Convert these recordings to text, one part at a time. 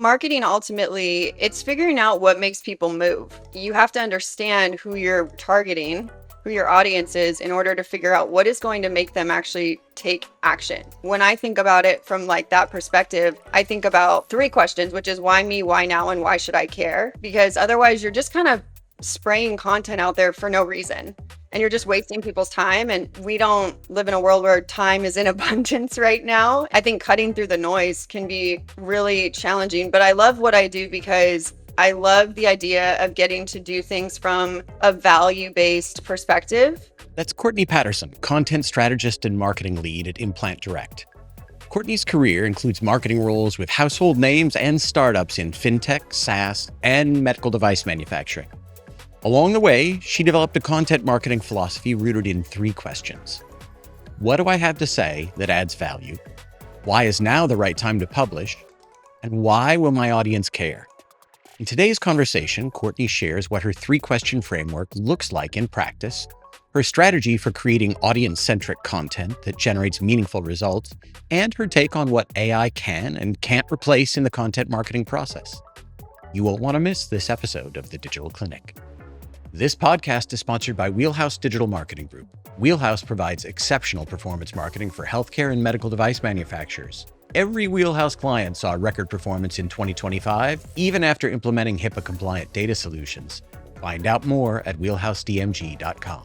Marketing ultimately, it's figuring out what makes people move. You have to understand who you're targeting, who your audience is in order to figure out what is going to make them actually take action. When I think about it from like that perspective, I think about three questions, which is why me, why now, and why should I care? Because otherwise you're just kind of spraying content out there for no reason. And you're just wasting people's time. And we don't live in a world where time is in abundance right now. I think cutting through the noise can be really challenging, but I love what I do because I love the idea of getting to do things from a value-based perspective. That's Courtney Patterson, content strategist and marketing lead at Implant Direct. Courtney's career includes marketing roles with household names and startups in FinTech, SaaS, and medical device manufacturing. Along the way, she developed a content marketing philosophy rooted in three questions. What do I have to say that adds value? Why is now the right time to publish? And why will my audience care? In today's conversation, Courtney shares what her three-question framework looks like in practice, her strategy for creating audience-centric content that generates meaningful results, and her take on what AI can and can't replace in the content marketing process. You won't want to miss this episode of The Digital Clinic. This podcast is sponsored by Wheelhouse Digital Marketing Group. Wheelhouse provides exceptional performance marketing for healthcare and medical device manufacturers. Every Wheelhouse client saw record performance in 2025, even after implementing HIPAA-compliant data solutions. Find out more at wheelhousedmg.com.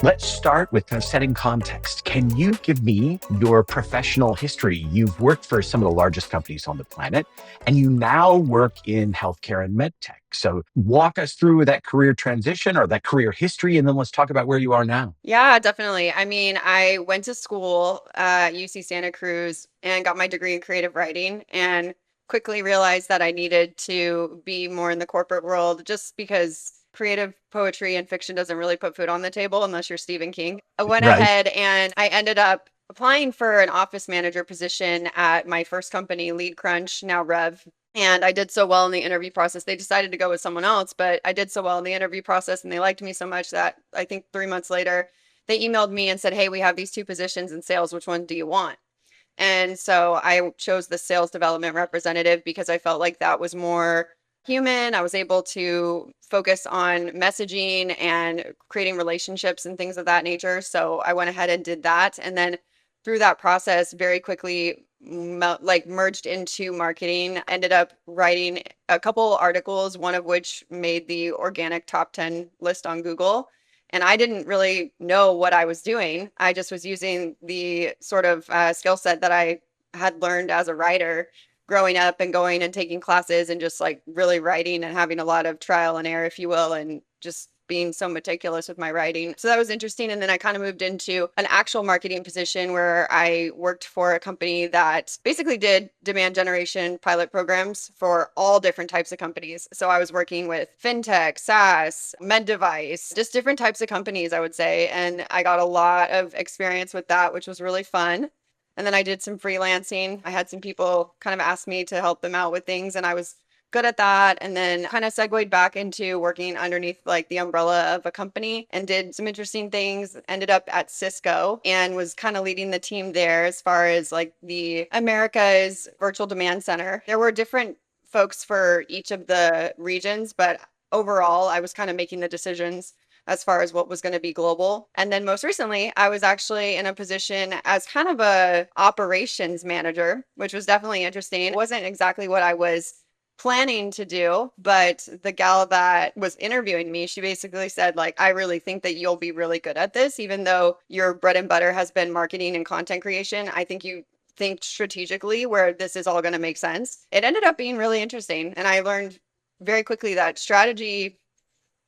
Let's start with setting context. Can you give me your professional history? You've worked for some of the largest companies on the planet, and you now work in healthcare and medtech. So walk us through that career transition or that career history, and then let's talk about where you are now. Yeah, definitely. I mean, I went to school at UC Santa Cruz and got my degree in creative writing and quickly realized that I needed to be more in the corporate world just because creative poetry and fiction doesn't really put food on the table unless you're Stephen King. I went Right. ahead and I ended up applying for an office manager position at my first company, Lead Crunch, now Rev. And I did so well in the interview process. They decided to go with someone else, but I did so well in the interview process and they liked me so much that I think 3 months later, they emailed me and said, "Hey, we have these two positions in sales. Which one do you want?" And so I chose the sales development representative because I felt like that was more human. I was able to focus on messaging and creating relationships and things of that nature. So I went ahead and did that. And then through that process, very quickly merged into marketing, ended up writing a couple articles, one of which made the organic top 10 list on Google. And I didn't really know what I was doing. I just was using the sort of skill set that I had learned as a writer growing up and going and taking classes and just like really writing and having a lot of trial and error, if you will, and just being so meticulous with my writing. So that was interesting. And then I kind of moved into an actual marketing position where I worked for a company that basically did demand generation pilot programs for all different types of companies. So I was working with FinTech, SaaS, med device, just different types of companies, I would say. And I got a lot of experience with that, which was really fun. And then I did some freelancing. I had some people kind of ask me to help them out with things, and I was good at that. And then kind of segued back into working underneath like the umbrella of a company and did some interesting things. Ended up at Cisco and was kind of leading the team there as far as like the America's virtual demand center. There were different folks for each of the regions, but overall, I was kind of making the decisions as far as what was going to be global. And then most recently, I was actually in a position as kind of a operations manager, which was definitely interesting. It wasn't exactly what I was planning to do, but the gal that was interviewing me, she basically said, like, I really think that you'll be really good at this, even though your bread and butter has been marketing and content creation. I think you think strategically where this is all going to make sense. It ended up being really interesting. And I learned very quickly that strategy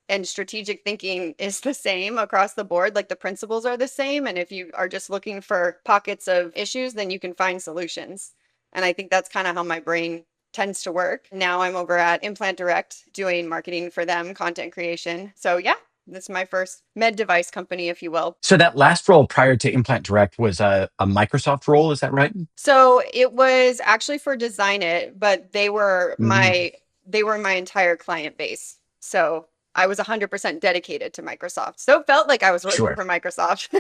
and strategic thinking is the same across the board. Like the principles are the same. And if you are just looking for pockets of issues, then you can find solutions. And I think that's kind of how my brain tends to work. Now I'm over at Implant Direct doing marketing for them, content creation. So yeah, this is my first med device company, if you will. So that last role prior to Implant Direct was a Microsoft role, is that right? So it was actually for Design It, but they were Mm. my entire client base. So I was 100% dedicated to Microsoft. So it felt like I was working Sure. for Microsoft.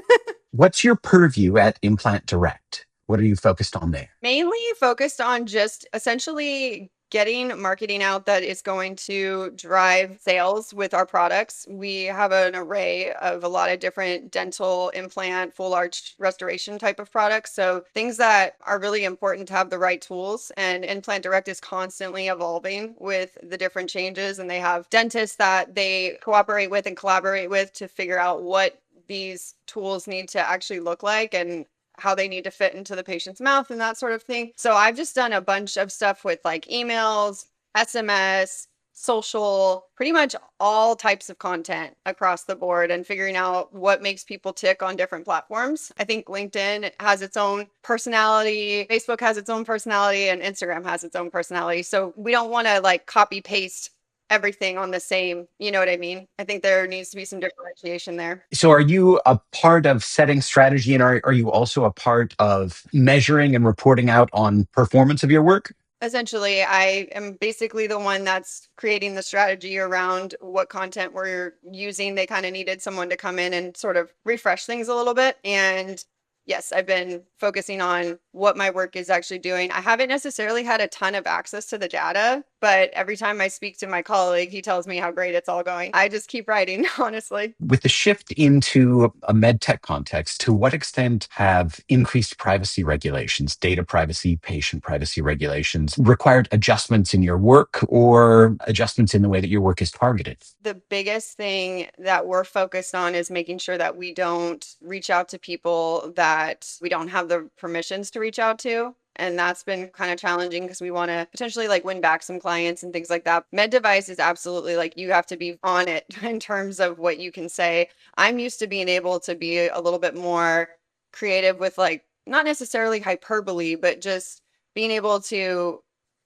What's your purview at Implant Direct? What are you focused on there? Mainly focused on just essentially getting marketing out that is going to drive sales with our products. We have an array of a lot of different dental implant, full arch restoration type of products. So things that are really important to have the right tools. And Implant Direct is constantly evolving with the different changes. And they have dentists that they cooperate with and collaborate with to figure out what these tools need to actually look like and how they need to fit into the patient's mouth and that sort of thing. So I've just done a bunch of stuff with like emails, SMS, social, pretty much all types of content across the board and figuring out what makes people tick on different platforms. I think LinkedIn has its own personality, Facebook has its own personality, and Instagram has its own personality. So we don't want to like copy paste everything on the same, you know what I mean? I think there needs to be some differentiation there. So are you a part of setting strategy and are you also a part of measuring and reporting out on performance of your work? Essentially, I am basically the one that's creating the strategy around what content we're using. They kind of needed someone to come in and sort of refresh things a little bit. And yes, I've been focusing on what my work is actually doing. I haven't necessarily had a ton of access to the data, but every time I speak to my colleague, he tells me how great it's all going. I just keep writing, honestly. With the shift into a med tech context, to what extent have increased privacy regulations, data privacy, patient privacy regulations required adjustments in your work or adjustments in the way that your work is targeted? The biggest thing that we're focused on is making sure that we don't reach out to people that we don't have the permissions to reach out to. And that's been kind of challenging because we want to potentially like win back some clients and things like that. Med device is absolutely like you have to be on it in terms of what you can say. I'm used to being able to be a little bit more creative with like not necessarily hyperbole, but just being able to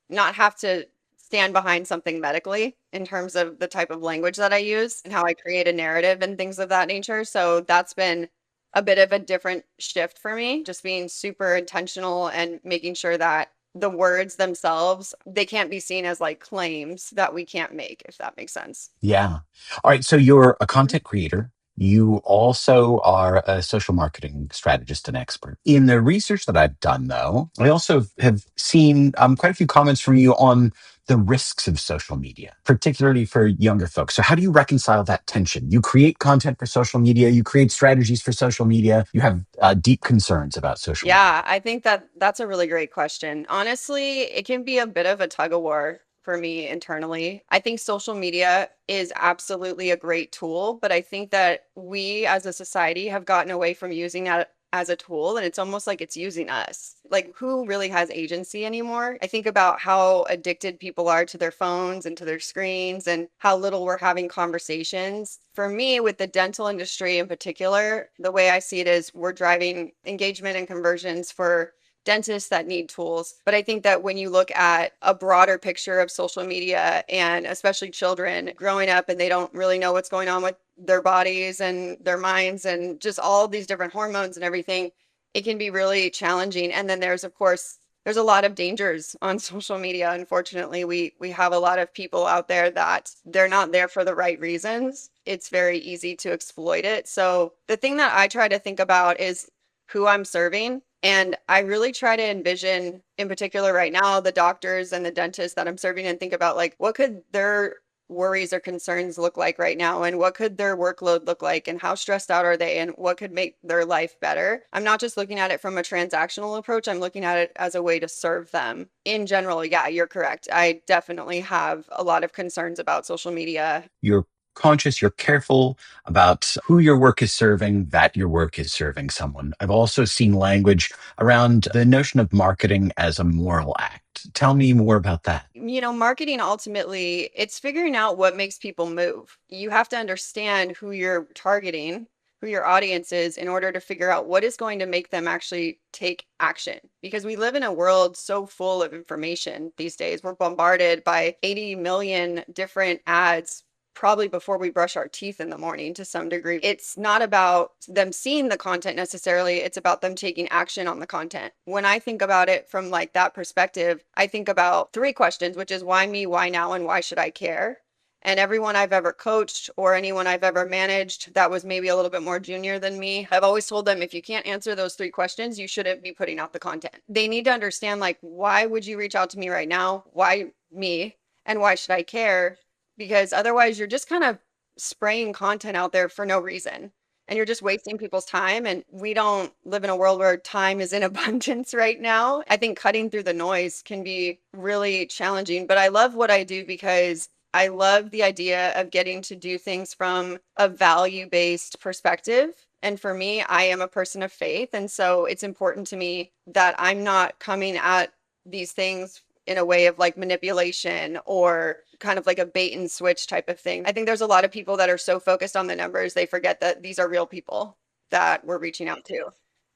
not have to stand behind something medically in terms of the type of language that I use and how I create a narrative and things of that nature. So that's been a bit of a different shift for me, just being super intentional and making sure that the words themselves, they can't be seen as like claims that we can't make, if that makes sense. Yeah. All right. So you're a content creator. You also are a social marketing strategist and expert. In the research that I've done, though, I also have seen quite a few comments from you on the risks of social media, particularly for younger folks. So, how do you reconcile that tension? You create content for social media, you create strategies for social media, you have deep concerns about social media. Yeah, I think that that's a really great question. Honestly, it can be a bit of a tug of war for me internally. I think social media is absolutely a great tool, but I think that we as a society have gotten away from using that as a tool and it's almost like it's using us. Like who really has agency anymore? I think about how addicted people are to their phones and to their screens and how little we're having conversations. For me, with the dental industry in particular, the way I see it is we're driving engagement and conversions for dentists that need tools. But I think that when you look at a broader picture of social media and especially children growing up and they don't really know what's going on with their bodies and their minds and just all these different hormones and everything, it can be really challenging. And then there's, of course, there's a lot of dangers on social media. Unfortunately, we have a lot of people out there that they're not there for the right reasons. It's very easy to exploit it. So the thing that I try to think about is who I'm serving. And I really try to envision, in particular right now, the doctors and the dentists that I'm serving and think about like, what could their worries or concerns look like right now? And what could their workload look like? And how stressed out are they? And what could make their life better? I'm not just looking at it from a transactional approach. I'm looking at it as a way to serve them. In general, yeah, you're correct. I definitely have a lot of concerns about social media. You're conscious, you're careful about who your work is serving, that your work is serving someone. I've also seen language around the notion of marketing as a moral act. Tell me more about that. You know, marketing ultimately, it's figuring out what makes people move. You have to understand who you're targeting, who your audience is, in order to figure out what is going to make them actually take action. Because we live in a world so full of information these days. We're bombarded by 80 million different ads probably before we brush our teeth in the morning to some degree. It's not about them seeing the content necessarily. It's about them taking action on the content. When I think about it from like that perspective, I think about three questions, which is why me, why now, and why should I care? And everyone I've ever coached or anyone I've ever managed that was maybe a little bit more junior than me, I've always told them, if you can't answer those 3 questions, you shouldn't be putting out the content. They need to understand, like, why would you reach out to me right now? Why me? And why should I care? Because otherwise you're just kind of spraying content out there for no reason. And you're just wasting people's time. And we don't live in a world where time is in abundance right now. I think cutting through the noise can be really challenging, but I love what I do because I love the idea of getting to do things from a value-based perspective. And for me, I am a person of faith. And so it's important to me that I'm not coming at these things in a way of like manipulation or kind of like a bait and switch type of thing. I think there's a lot of people that are so focused on the numbers, they forget that these are real people that we're reaching out to.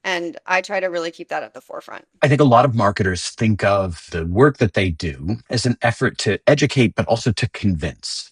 And I try to really keep that at the forefront. I think a lot of marketers think of the work that they do as an effort to educate, but also to convince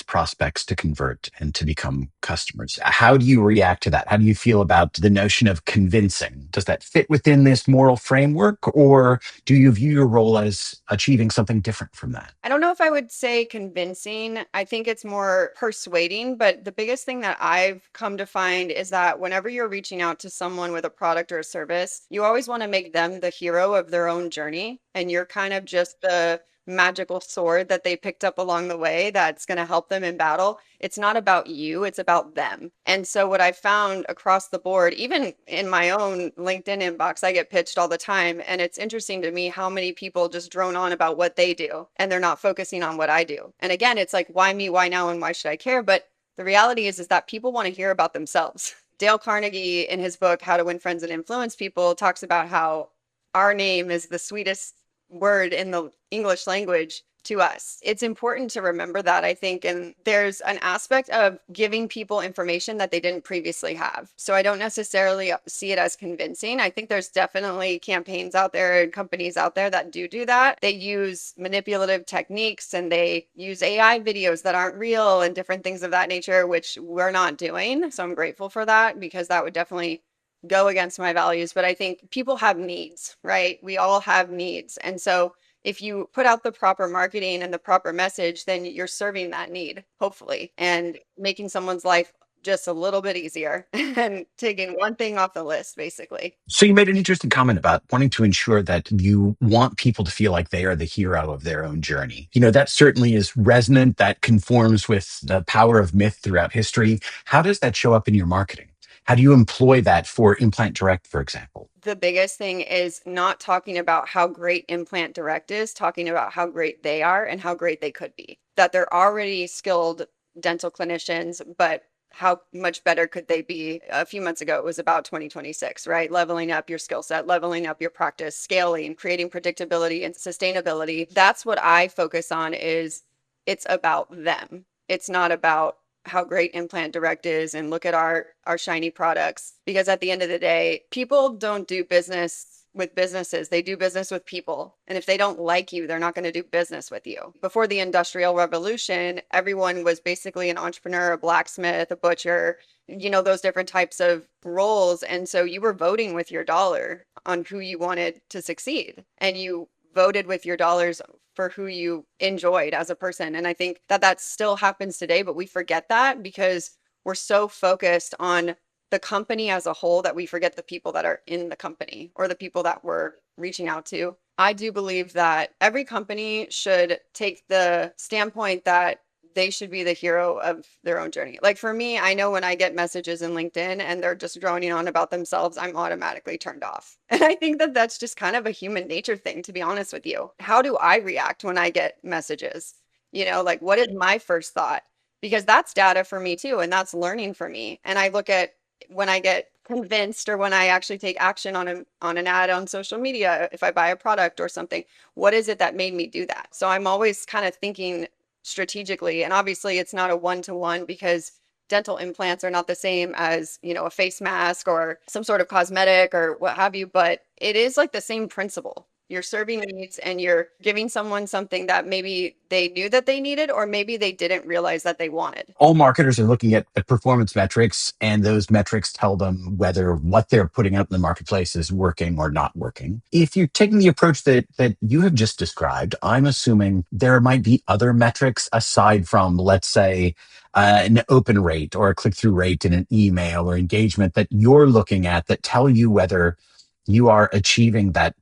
prospects to convert and to become customers. How do you react to that? How do you feel about the notion of convincing? Does that fit within this moral framework, or do you view your role as achieving something different from that? I don't know if I would say convincing. I think it's more persuading. But the biggest thing that I've come to find is that whenever you're reaching out to someone with a product or a service, you always want to make them the hero of their own journey. And you're kind of just the magical sword that they picked up along the way that's going to help them in battle. It's not about you, it's about them. And so, what I found across the board, even in my own LinkedIn inbox, I get pitched all the time. And it's interesting to me how many people just drone on about what they do and they're not focusing on what I do. And again, it's like, why me, why now, and why should I care? But the reality is that people want to hear about themselves. Dale Carnegie, in his book, How to Win Friends and Influence People, talks about how our name is the sweetest word in the English language to us. It's important to remember that, I think, and there's an aspect of giving people information that they didn't previously have. So I don't necessarily see it as convincing. I think there's definitely campaigns out there and companies out there that do that. They use manipulative techniques and they use AI videos that aren't real and different things of that nature, which we're not doing. So I'm grateful for that because that would definitely go against my values. But I think people have needs, right? We all have needs. And so if you put out the proper marketing and the proper message, then you're serving that need, hopefully, and making someone's life just a little bit easier and taking one thing off the list, basically. So you made an interesting comment about wanting to ensure that you want people to feel like they are the hero of their own journey. That certainly is resonant, that conforms with the power of myth throughout history. How does that show up in your marketing? How do you employ that for Implant Direct, for example? The biggest thing is not talking about how great Implant Direct is, talking about how great they are and how great they could be. That they're already skilled dental clinicians, but how much better could they be? A few months ago, it was about 2026, right? Leveling up your skill set, leveling up your practice, scaling, creating predictability and sustainability. That's what I focus on is it's about them. It's not about how great Implant Direct is and look at our shiny products. Because at the end of the day, people don't do business with businesses. They do business with people. And if they don't like you, they're not going to do business with you. Before the Industrial Revolution, everyone was basically an entrepreneur, a blacksmith, a butcher, those different types of roles. And so you were voting with your dollar on who you wanted to succeed. And you voted with your dollars for who you enjoyed as a person. And I think that still happens today, but we forget that because we're so focused on the company as a whole that we forget the people that are in the company or the people that we're reaching out to. I do believe that every company should take the standpoint that they should be the hero of their own journey. Like for me, I know when I get messages in LinkedIn and they're just droning on about themselves, I'm automatically turned off. And I think that that's just kind of a human nature thing, to be honest with you. How do I react when I get messages? Like what is my first thought? Because that's data for me too. And that's learning for me. And I look at when I get convinced or when I actually take action on an ad on social media, if I buy a product or something, what is it that made me do that? So I'm always kind of thinking strategically. And obviously it's not a one-to-one because dental implants are not the same as, a face mask or some sort of cosmetic or what have you, but it is like the same principle. You're serving needs and you're giving someone something that maybe they knew that they needed, or maybe they didn't realize that they wanted. All marketers are looking at performance metrics, and those metrics tell them whether what they're putting out in the marketplace is working or not working. If you're taking the approach that you have just described, I'm assuming there might be other metrics aside from, let's say, an open rate or a click-through rate in an email or engagement that you're looking at that tell you whether you are achieving that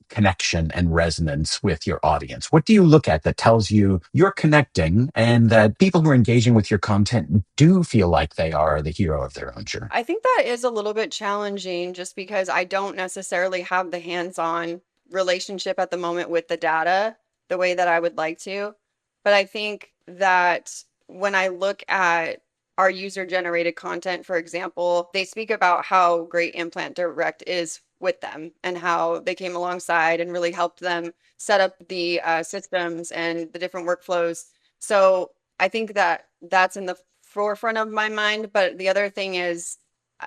connection and resonance with your audience? What do you look at that tells you you're connecting and that people who are engaging with your content do feel like they are the hero of their own journey? I think that is a little bit challenging just because I don't necessarily have the hands-on relationship at the moment with the data the way that I would like to. But I think that when I look at our user-generated content, for example, they speak about how great Implant Direct is with them and how they came alongside and really helped them set up the systems and the different workflows. So I think that that's in the forefront of my mind. But the other thing is,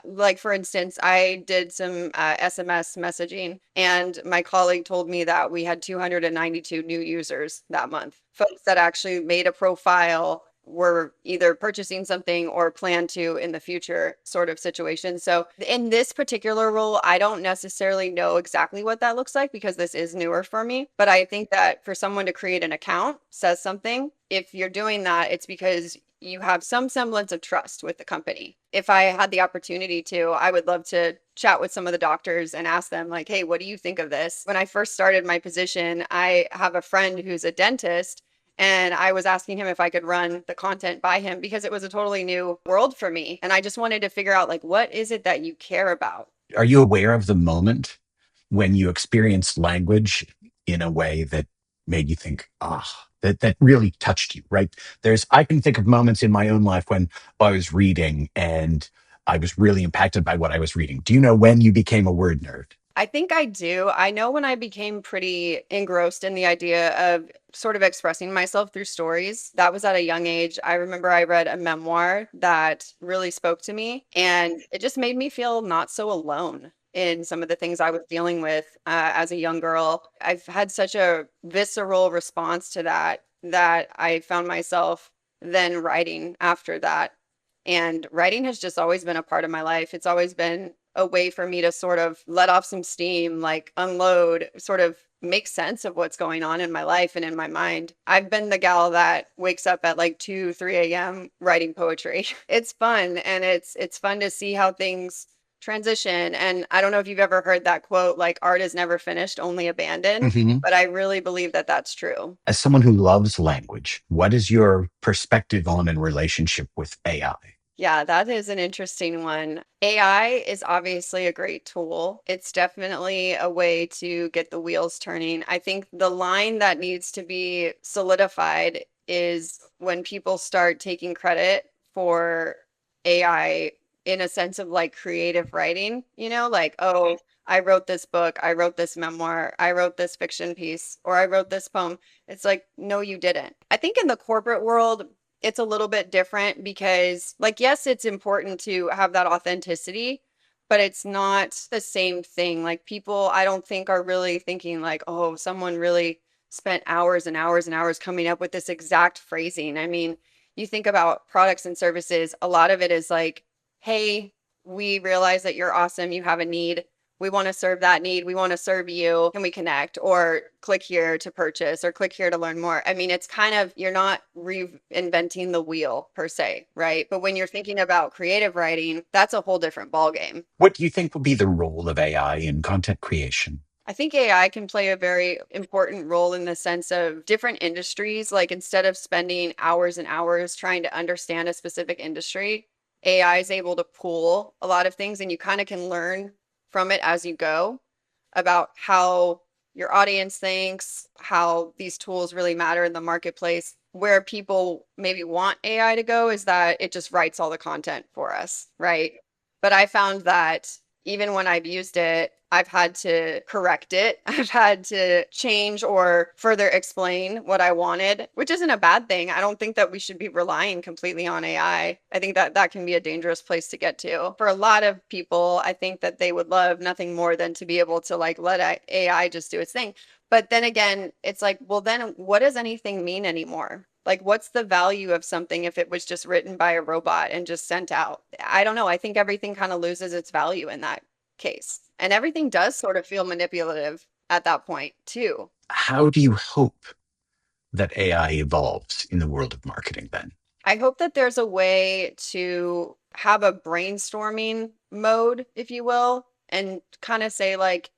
like, for instance, I did some SMS messaging, and my colleague told me that we had 292 new users that month. Folks that actually made a profile, were either purchasing something or plan to in the future, sort of situation. So in this particular role, I don't necessarily know exactly what that looks like because this is newer for me. But I think that for someone to create an account says something. If you're doing that, it's because you have some semblance of trust with the company. If I had the opportunity to, I would love to chat with some of the doctors and ask them, like, hey, what do you think of this? When I first started my position, I have a friend who's a dentist, and I was asking him if I could run the content by him because it was a totally new world for me. And I just wanted to figure out, like, what is it that you care about? Are you aware of the moment when you experienced language in a way that made you think, that really touched you, right? I can think of moments in my own life when I was reading and I was really impacted by what I was reading. Do you know when you became a word nerd? I think I do. I know when I became pretty engrossed in the idea of sort of expressing myself through stories. That was at a young age. I remember I read a memoir that really spoke to me, and it just made me feel not so alone in some of the things I was dealing with as a young girl. I've had such a visceral response to that that I found myself then writing after that. And writing has just always been a part of my life. It's always been a way for me to sort of let off some steam, like unload, sort of make sense of what's going on in my life and in my mind. I've been the gal that wakes up at like 2, 3 a.m. writing poetry. It's fun, and it's fun to see how things transition. And I don't know if you've ever heard that quote, like, art is never finished, only abandoned. Mhm. But I really believe that that's true. As someone who loves language, what is your perspective on and relationship with AI? Yeah, that is an interesting one. AI is obviously a great tool. It's definitely a way to get the wheels turning. I think the line that needs to be solidified is when people start taking credit for AI in a sense of like creative writing, like, oh, I wrote this book, I wrote this memoir, I wrote this fiction piece, or I wrote this poem. It's like, no, you didn't. I think in the corporate world, it's a little bit different because, like, yes, it's important to have that authenticity, but it's not the same thing. Like, people, I don't think are really thinking like, oh, someone really spent hours and hours and hours coming up with this exact phrasing. I mean, you think about products and services, a lot of it is like, hey, we realize that you're awesome, you have a need, we want to serve that need, we want to serve you, can we connect, or click here to purchase, or click here to learn more. I mean, it's kind of, you're not reinventing the wheel per se, right? But when you're thinking about creative writing, that's a whole different ballgame. What do you think will be the role of AI in content creation? I think AI can play a very important role in the sense of different industries. Like, instead of spending hours and hours trying to understand a specific industry, AI is able to pool a lot of things, and you kind of can learn from it as you go about how your audience thinks, how these tools really matter in the marketplace. Where people maybe want AI to go is that it just writes all the content for us, right? But I found that even when I've used it, I've had to correct it. I've had to change or further explain what I wanted, which isn't a bad thing. I don't think that we should be relying completely on AI. I think that that can be a dangerous place to get to. For a lot of people, I think that they would love nothing more than to be able to like let AI just do its thing. But then again, it's like, well, then what does anything mean anymore? Like, what's the value of something if it was just written by a robot and just sent out? I don't know. I think everything kind of loses its value in that case. And everything does sort of feel manipulative at that point, too. How do you hope that AI evolves in the world of marketing then? I hope that there's a way to have a brainstorming mode, if you will, and kind of say, like,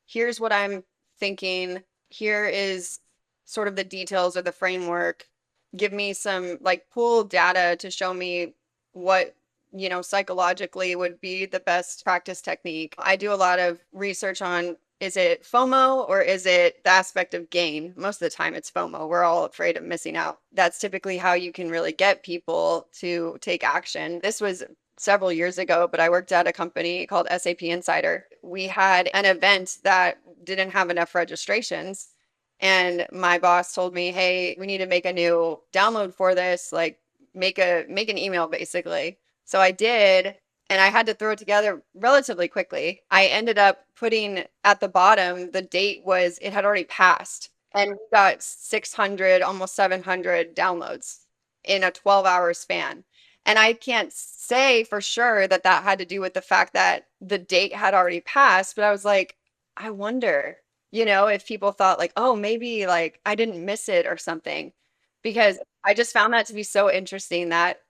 here's what I'm thinking. Here is sort of the details of the framework. Give me some like pool data to show me what, psychologically would be the best practice technique. I do a lot of research on, is it FOMO or is it the aspect of gain? Most of the time it's FOMO. We're all afraid of missing out. That's typically how you can really get people to take action. This was several years ago, but I worked at a company called SAP Insider. We had an event that didn't have enough registrations. And my boss told me, hey, we need to make a new download for this, like make an email basically. So I did, and I had to throw it together relatively quickly. I ended up putting at the bottom, the date was, it had already passed. And we got 600, almost 700 downloads in a 12-hour span. And I can't say for sure that that had to do with the fact that the date had already passed, but I was like, I wonder, if people thought like, oh, maybe like I didn't miss it or something, because I just found that to be so interesting that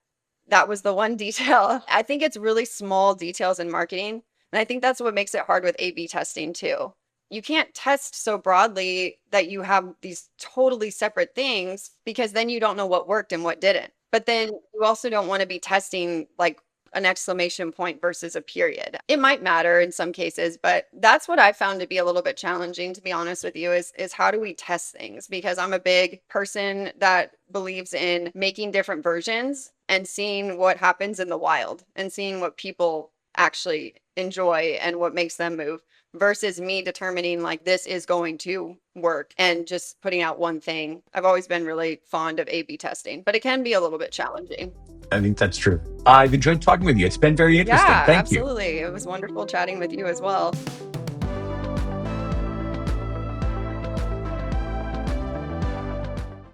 that was the one detail. I think it's really small details in marketing. And I think that's what makes it hard with A/B testing too. You can't test so broadly that you have these totally separate things because then you don't know what worked and what didn't. But then you also don't want to be testing like an exclamation point versus a period. It might matter in some cases, but that's what I found to be a little bit challenging, to be honest with you, is how do we test things? Because I'm a big person that believes in making different versions and seeing what happens in the wild and seeing what people actually enjoy and what makes them move versus me determining like this is going to work and just putting out one thing. I've always been really fond of A/B testing, but it can be a little bit challenging. I think that's true. I've enjoyed talking with you. It's been very interesting. Yeah, Thank you. absolutely. It was wonderful chatting with you as well.